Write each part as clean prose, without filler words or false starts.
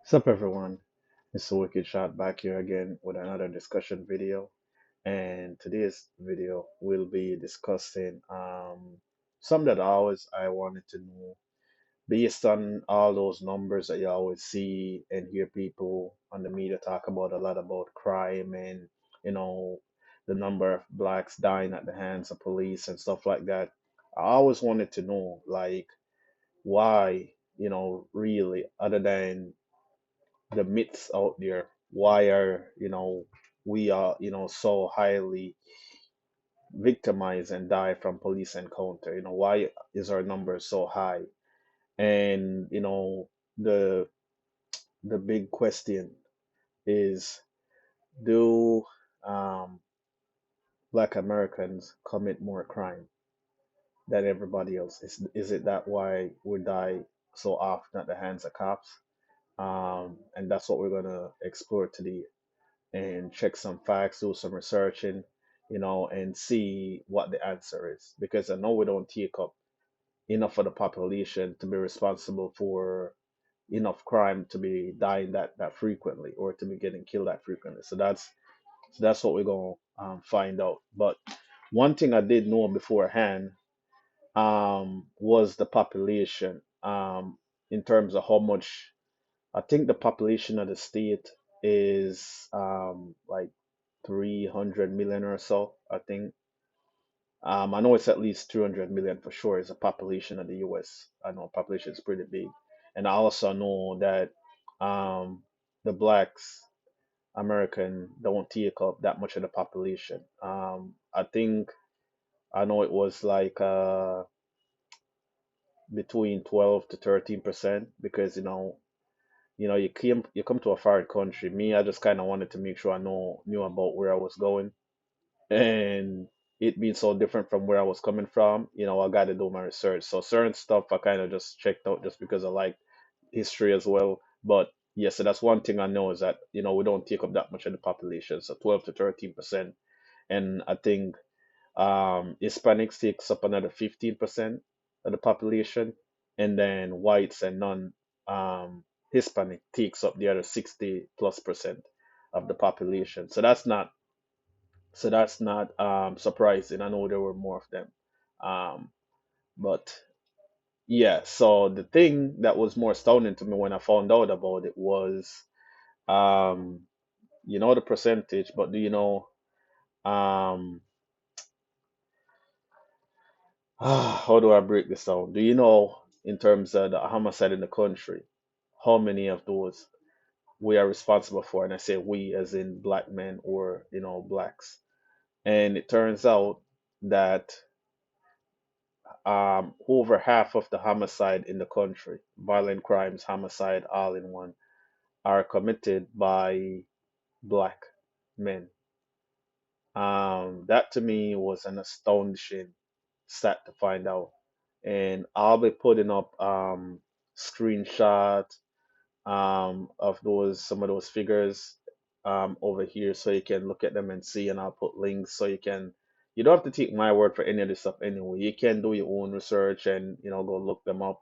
What's up, everyone? It's the Wicked Shot back here again with another discussion video. And today's video will be discussing some that I wanted to know based on all those numbers that you always see and hear people on the media talk about a lot about crime and you know the number of blacks dying at the hands of police and stuff like that. I always wanted to know like why, really, other than the myths out there. Why are, we are, so highly victimized and die from police encounter? Why is our number so high? And, the the big question is, do Black Americans commit more crime than everybody else? Is it that why we die so often at the hands of cops? And that's what we're gonna explore today and check some facts, do some researching, and see what the answer is. Because I know we don't take up enough of the population to be responsible for enough crime to be dying that frequently or to be getting killed that frequently. So that's what we're gonna find out. But one thing I did know beforehand was the population in terms of how much. I think the population of the state is like 300 million or so, I think. I know it's at least 200 million for sure is the population of the US. I know population is pretty big. And I also know that the blacks, American, don't take up that much of the population. I think I know it was like between 12 to 13% because you come to a foreign country. Me, I just kind of wanted to make sure I knew about where I was going, and it being so different from where I was coming from, I got to do my research. So certain stuff I kind of just checked out just because I like history as well. But yeah, so that's one thing I know is that we don't take up that much of the population, so 12 to 13%, and I think Hispanics takes up another 15% of the population, and then whites and non Hispanic takes up the other 60 plus percent of the population. So that's not surprising. I know there were more of them. Um, but yeah, so the thing that was more astounding to me when I found out about it was um, the percentage, but do you know um, how do I break this down? Do you know in terms of the homicide in the country, how many of those we are responsible for? And I say we as in black men or blacks. And it turns out that over half of the homicide in the country, violent crimes, homicide, all in one, are committed by black men. That to me was an astonishing stat to find out. And I'll be putting up screenshots of those some of those figures over here so you can look at them and see, and I'll put links so you don't have to take my word for any of this stuff anyway. You can do your own research and go look them up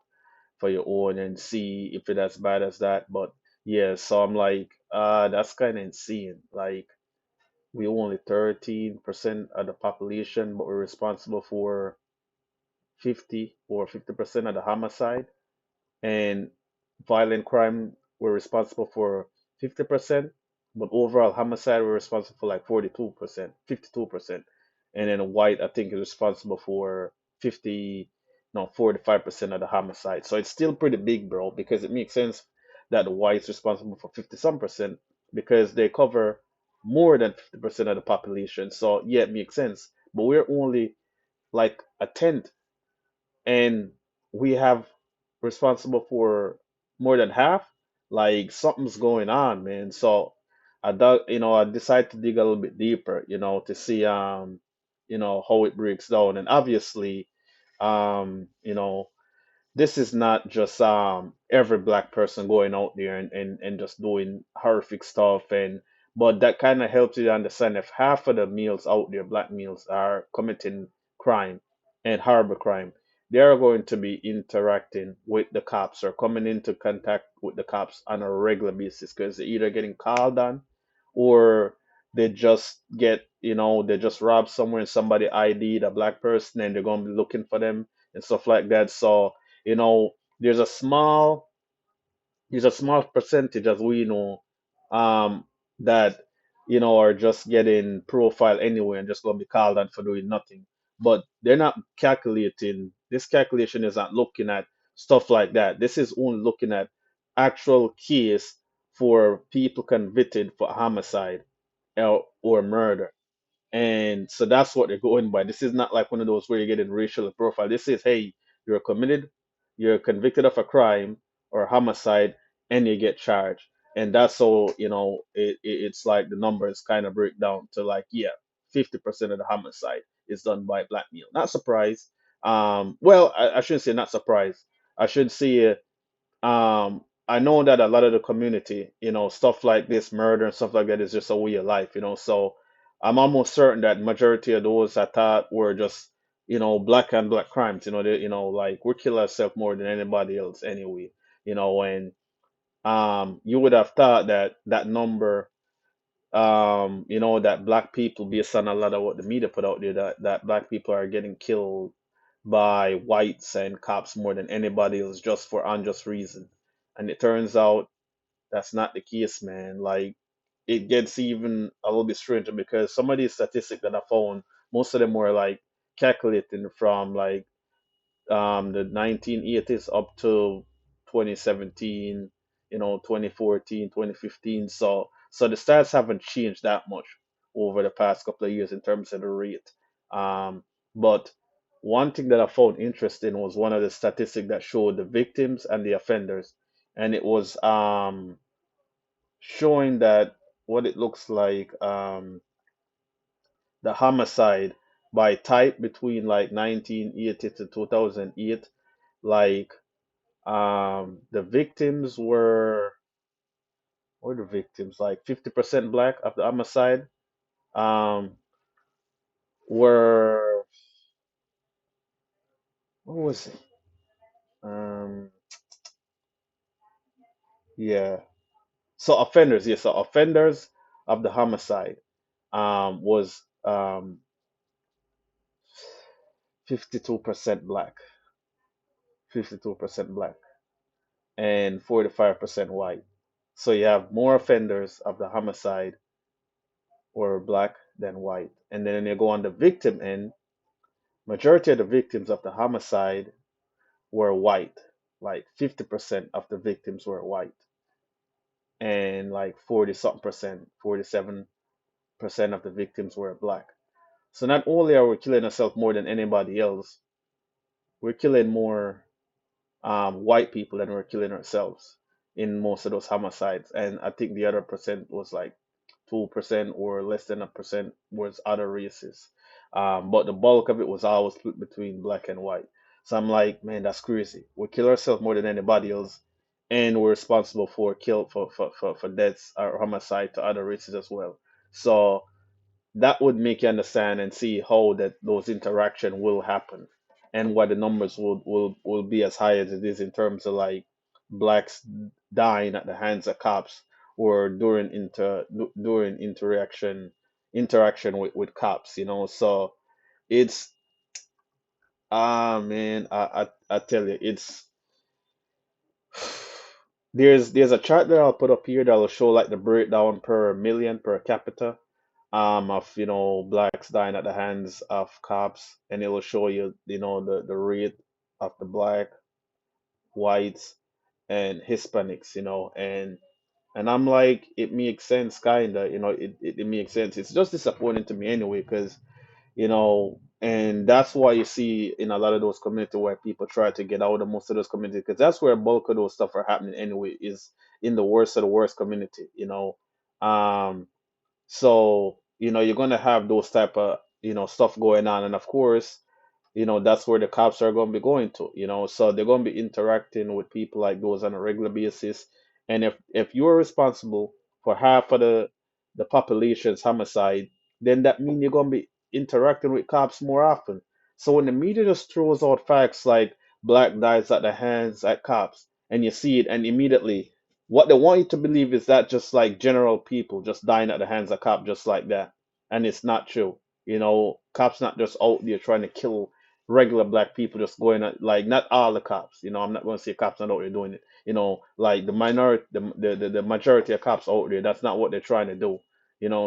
for your own and see if it's as bad as that. But yeah, so I'm like, that's kind of insane. Like we only 13% of the population, but we're responsible for 50 or 50% of the homicide, and violent crime we're responsible for 50%, but overall homicide we're responsible for like 42%, 52%, and then white I think is responsible for 50, no 45% of the homicide. So it's still pretty big, bro, because it makes sense that the white's responsible for 50 some percent because they cover more than 50% of the population. So yeah, it makes sense, but we're only like a tenth, and we have responsible for more than half. Like something's going on, man. So I decided to dig a little bit deeper, to see how it breaks down. And obviously, this is not just every black person going out there and just doing horrific stuff, but that kind of helps you to understand if half of the males out there, black males, are committing crime and horrible crime, they are going to be interacting with the cops or coming into contact with the cops on a regular basis because they're either getting called on or they just get, they just rob somewhere and somebody ID'd a black person and they're going to be looking for them and stuff like that. So, you know, there's a small there's a small percentage, as we know, that are just getting profile anyway and just gonna be called on for doing nothing. But they're not calculating. This calculation is not looking at stuff like that. This is only looking at actual case for people convicted for homicide or murder. And so that's what they're going by. This is not like one of those where you're getting racial profile. This is, hey, you're convicted of a crime or homicide, and you get charged. And that's how, it's like the numbers kind of break down to like, yeah, 50% of the homicide is done by black male. Not surprised. Well, I shouldn't say not surprised. I should say I know that a lot of the community, stuff like this, murder and stuff like that is just a way of life, so I'm almost certain that majority of those I thought were just, black and black crimes, like we kill ourselves more than anybody else anyway, and you would have thought that that number, that black people, based on a lot of what the media put out there, that black people are getting killed by whites and cops more than anybody else just for unjust reason. And it turns out that's not the case, man. Like it gets even a little bit stranger because some of these statistics that I found, most of them were like calculating from like the 1980s up to 2017, 2014, 2015. So the stats haven't changed that much over the past couple of years in terms of the rate. But one thing that I found interesting was one of the statistics that showed the victims and the offenders, and it was showing that what it looks like, the homicide by type between like 1980 to 2008, like the victims were the victims like 50% black of the homicide, um were, what was it, um yeah, so offenders, yeah, so offenders of the homicide was 52% black, 52% black and 45% white. So you have more offenders of the homicide were black than white. And then when you go on the victim end, majority of the victims of the homicide were white. Like 50% of the victims were white. And like 40 something percent, 47% of the victims were black. So not only are we killing ourselves more than anybody else, we're killing more white people than we're killing ourselves in most of those homicides. And I think the other percent was like 2% or less than a percent was other races. But the bulk of it was always split between black and white. So I'm like, man, that's crazy. We kill ourselves more than anybody else, and we're responsible for kill for deaths or homicide to other races as well. So that would make you understand and see how that those interaction will happen and why the numbers will be as high as it is in terms of like blacks dying at the hands of cops or during interaction with cops, so it's, man, I tell you, it's there's a chart that I'll put up here that'll show like the breakdown per million per capita, of blacks dying at the hands of cops, and it will show you, the rate of the black, whites, and Hispanics, and I'm like, it makes sense, kinda, it makes sense. It's just disappointing to me anyway, because and that's why you see in a lot of those communities where people try to get out of most of those communities, because that's where bulk of those stuff are happening anyway, is in the worst of the worst community, um so, you're gonna have those type of, stuff going on. And of course, that's where the cops are gonna be going to, so they're gonna be interacting with people like those on a regular basis. And if you're responsible for half of the population's homicide, then that means you're gonna be interacting with cops more often. So when the media just throws out facts like black dies at the hands at cops, and you see it, and immediately what they want you to believe is that just like general people just dying at the hands of cops just like that, and it's not true. Cops not just out there trying to kill regular black people, just going at, like, not all the cops. I'm not going to say cops not out there doing it. Like the minority, the majority of cops out there, that's not what they're trying to do.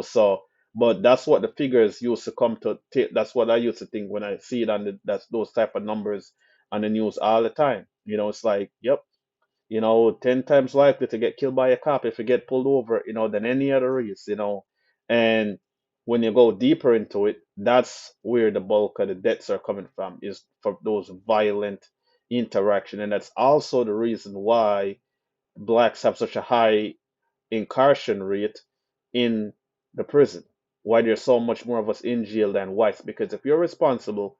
So but that's what the figures used to come to take. That's what I used to think when I see it on that's those type of numbers on the news all the time. It's like, yep, 10 times likely to get killed by a cop if you get pulled over, than any other race. And when you go deeper into it, that's where the bulk of the deaths are coming from, is for those violent interaction. And that's also the reason why blacks have such a high incarceration rate in the prison. Why there's so much more of us in jail than whites? Because if you're responsible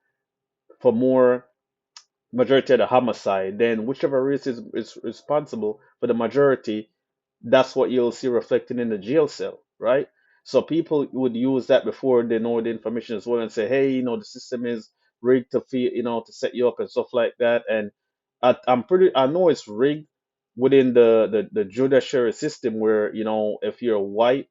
for more majority of the homicide, then whichever race is responsible for the majority, that's what you'll see reflected in the jail cell, right? So people would use that before they know the information as well and say, hey, the system is rigged to feel, to set you up and stuff like that. And I know it's rigged within the judiciary system where, if you're white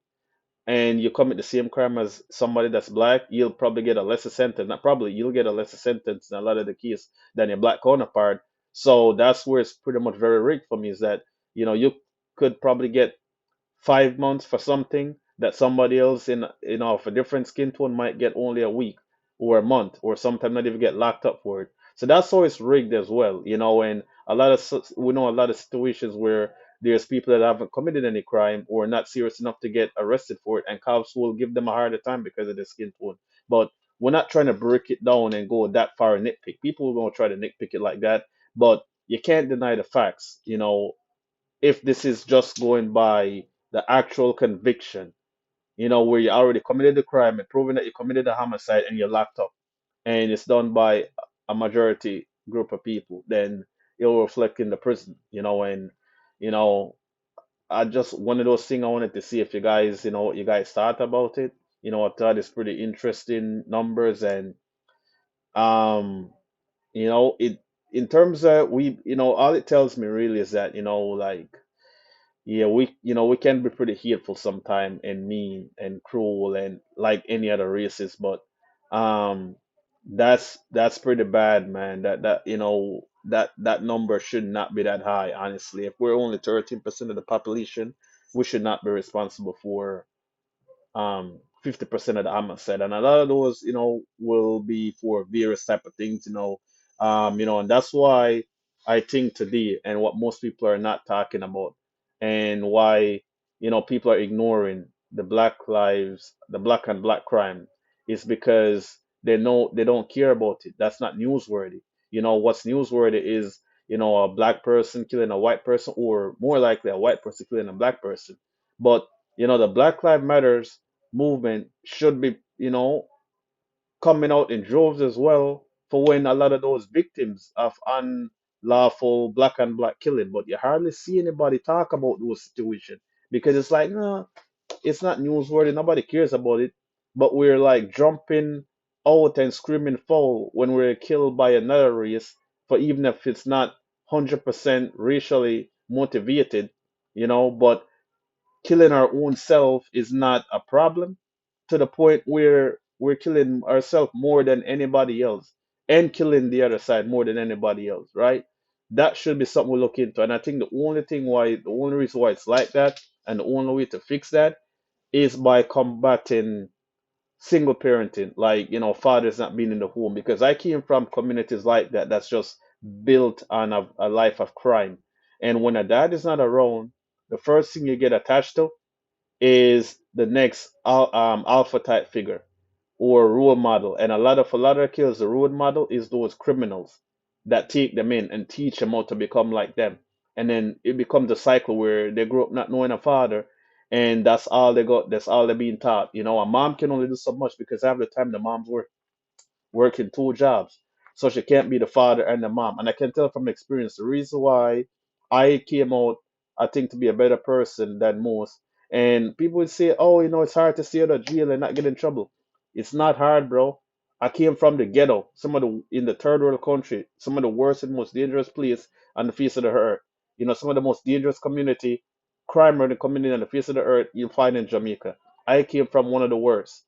and you commit the same crime as somebody that's black, you'll probably get a lesser sentence. Not probably, you'll get a lesser sentence in a lot of the case than your black counterpart. So that's where it's pretty much very rigged for me, is that, you could probably get 5 months for something that somebody else in of a different skin tone might get only a week or a month, or sometimes not even get locked up for it. So that's always rigged as well, and we know a lot of situations where there's people that haven't committed any crime or not serious enough to get arrested for it, and cops will give them a harder time because of their skin tone. But we're not trying to break it down and go that far and nitpick. People are going to try to nitpick it like that, but you can't deny the facts. If this is just going by the actual conviction, where you already committed the crime and proven that you committed a homicide and you're locked up, and it's done by a majority group of people, then it'll reflect in the prison, and you know, I just one of those things I wanted to see if you guys, what you guys thought about it. I thought it's pretty interesting numbers, and um, it in terms of we, all it tells me really is that, like, yeah, we can be pretty hateful sometimes and mean and cruel and like any other races, but um, that's pretty bad, man. That number should not be that high, honestly. If we're only 13% of the population, we should not be responsible for 50% of the homicide, and a lot of those, will be for various type of things, and that's why I think today, and what most people are not talking about, and why, people are ignoring the black and black crime, is because they know they don't care about it. That's not newsworthy. What's newsworthy is, a black person killing a white person, or more likely a white person killing a black person. But the Black Lives Matters movement should be, coming out in droves as well, for when a lot of those victims of unlawful black and black killing. But you hardly see anybody talk about those situations, because it's like, no, it's not newsworthy. Nobody cares about it. But we're like jumping out and screaming foul when we're killed by another race, for even if it's not 100% racially motivated, but killing our own self is not a problem, to the point where we're killing ourselves more than anybody else, and killing the other side more than anybody else, right? That should be something we look into. And I think the only reason why it's like that, and the only way to fix that, is by combating single parenting, like, fathers not being in the home. Because I came from communities like that, that's just built on a life of crime. And when a dad is not around, the first thing you get attached to is the next alpha type figure or role model. And a lot of kids, the role model is those criminals that take them in and teach them how to become like them. And then it becomes a cycle where they grow up not knowing a father, and that's all they got. That's all they're being taught. A mom can only do so much, because half the time the mom's working two jobs. So she can't be the father and the mom. And I can tell from experience the reason why I came out, I think, to be a better person than most. And people would say, oh, it's hard to stay out of jail and not get in trouble. It's not hard, bro. I came from the ghetto, some of the in the third world country, some of the worst and most dangerous place on the face of the earth. Some of the most dangerous community, crime ridden community on the face of the earth you'll find in Jamaica. I came from one of the worst.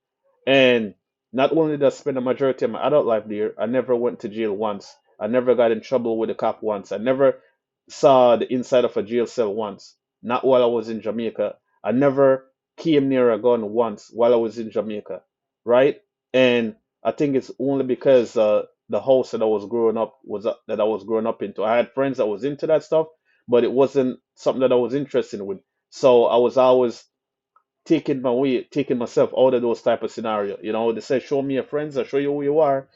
And not only did I spend the majority of my adult life there, I never went to jail once. I never got in trouble with a cop once. I never saw the inside of a jail cell once. Not while I was in Jamaica. I never came near a gun once while I was in Jamaica. Right? And I think it's only because the house that I was growing up was that I was growing up into. I had friends that was into that stuff, but it wasn't something that I was interested with. So I was always taking myself out of those type of scenario. They say show me your friends, I show you who you are.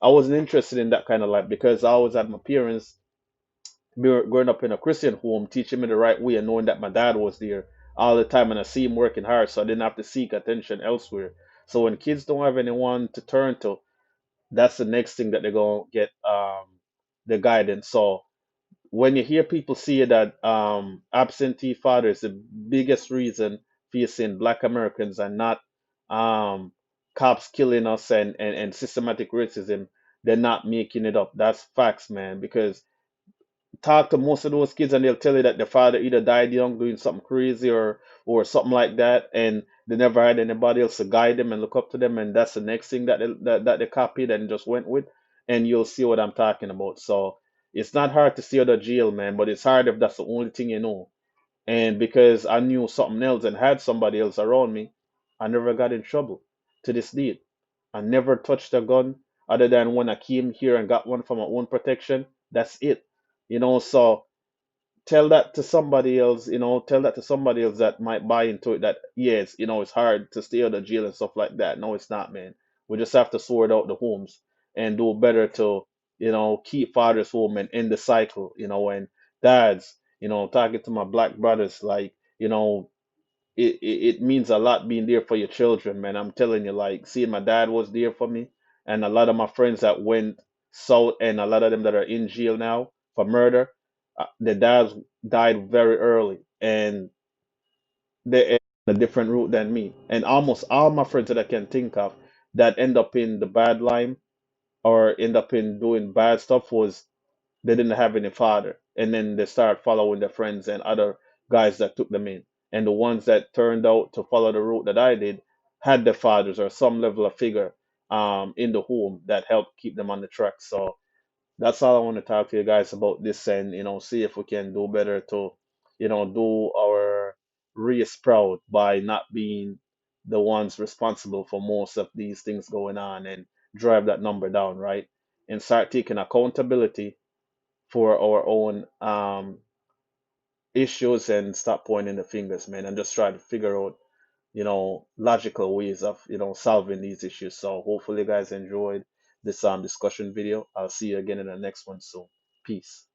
I wasn't interested in that kind of life because I always had my parents growing up in a Christian home, teaching me the right way and knowing that my dad was there all the time and I see him working hard, so I didn't have to seek attention elsewhere. So when kids don't have anyone to turn to, that's the next thing that they're gonna get the guidance. So when you hear people say that absentee father is the biggest reason facing black Americans and not um, cops killing us and systematic racism, they're not making it up. That's facts, man. Because talk to most of those kids and they'll tell you that their father either died young doing something crazy or something like that, and they never had anybody else to guide them and look up to them, and that's the next thing that they copied and just went with, and you'll see what I'm talking about. So it's not hard to stay out of jail, man, but it's hard if that's the only thing you know. And because I knew something else and had somebody else around me, I never got in trouble to this date. I never touched a gun other than when I came here and got one for my own protection. That's it. So tell that to somebody else, tell that to somebody else that might buy into it that, yes, it's hard to stay out of jail and stuff like that. No, it's not, man. We just have to sort out the homes and do better to, keep fathers home and end the cycle, and dads, talking to my black brothers, like, it means a lot being there for your children, man. I'm telling you, like, seeing my dad was there for me, and a lot of my friends that went south, and a lot of them that are in jail now for murder, their dads died very early, and they're a different route than me. And almost all my friends that I can think of that end up in the bad line or end up in doing bad stuff was they didn't have any father, and then they start following their friends and other guys that took them in. And the ones that turned out to follow the route that I did had their fathers or some level of figure in the home that helped keep them on the track. So that's all I want to talk to you guys about this, and see if we can do better to do our race proud by not being the ones responsible for most of these things going on, and drive that number down, right? And start taking accountability for our own issues and stop pointing the fingers, man, and just try to figure out, logical ways of, solving these issues. So hopefully you guys enjoyed this discussion video. I'll see you again in the next one soon. Peace.